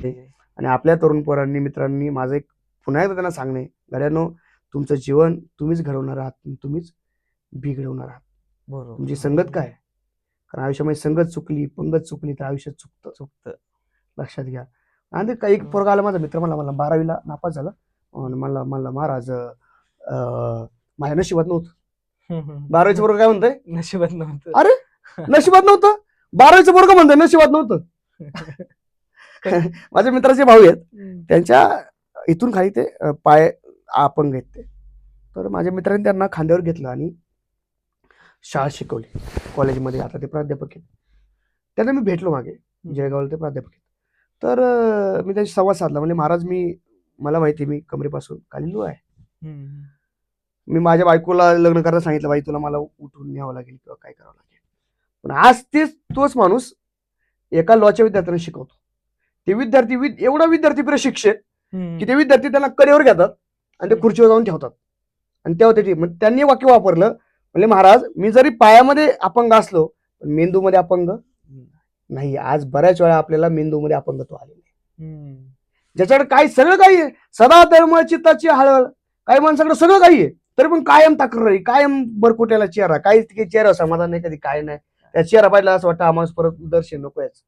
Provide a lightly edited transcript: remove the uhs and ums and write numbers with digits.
आणि आपल्या तरुण पोरांनी मित्रांनी माझं एक पुन्हा एकदा त्यांना सांगणे, गड्यांनो तुमचं जीवन तुम्हीच घडवणार आहात, तुम्हीच बिघडवणार आहात. बरोबर. तुमची संगत काय? कारण आयुष्यामध्ये संगत चुकली, पंगत चुकली तर आयुष्य चुकतं. लक्षात घ्या. आणि काही एक पोरगा आला माझा मित्र, मला 12वीला नापास झाला आणि मला महाराज माझ्या नशिबात नव्हतं. 12वीचं पोरगं काय म्हणतंय? नशिबात नव्हतं. अरे नशिबात नव्हतं, 12वीचं पोरगं म्हणतंय नशिबात नव्हतं. माझ्या मित्राचे भाऊ आहेत, त्यांच्या इथून खाली ते पाय अपंग आहेत ते. तर माझ्या मित्रांनी त्यांना खांद्यावर घेतलं आणि शाळा शिकवली कॉलेजमध्ये. आता ते प्राध्यापक आहेत. त्यांना मी भेटलो मागे, जळगावला ते प्राध्यापक आहेत. तर मी त्यांची संवाद साधला. म्हणजे महाराज मला माहिती मी कमरेपासून खाली आहे. मी माझ्या बायकोला लग्न करायला सांगितलं, बाई तुला मला उठून न्यावं लागेल किंवा काय करावं लागेल. पण आज तोच माणूस एका लॉच्या विद्यार्थ्यांना शिकवतो. ते विद्यार्थी एवढा विद्यार्थी प्रशिक्षित की ते विद्यार्थी त्यांना कडेवर घेतात आणि ते खुर्चीवर जाऊन ठेवतात. आणि तेव्हा त्यांनी वाक्य वापरलं, म्हणजे महाराज मी जरी पायामध्ये अपंग असलो पण मेंदूमध्ये अपंग नाही. आज बऱ्याच वेळा आपल्याला मेंदूमध्ये अपंगत्व आलेलं आहे, ज्याच्याकडे काही सगळं काही आहे, सदा धर्म चित्ताची हळहळ, काही माणसाकडे सगळं काही आहे तरी पण कायम तक्रारी, कायम बरकुट्याला चेहरा, काही चेहरा समाधान नाही, कधी काय नाही. त्या चेहरा पाहिला असं वाटतं आम्हाला परत दर्शन नको याच.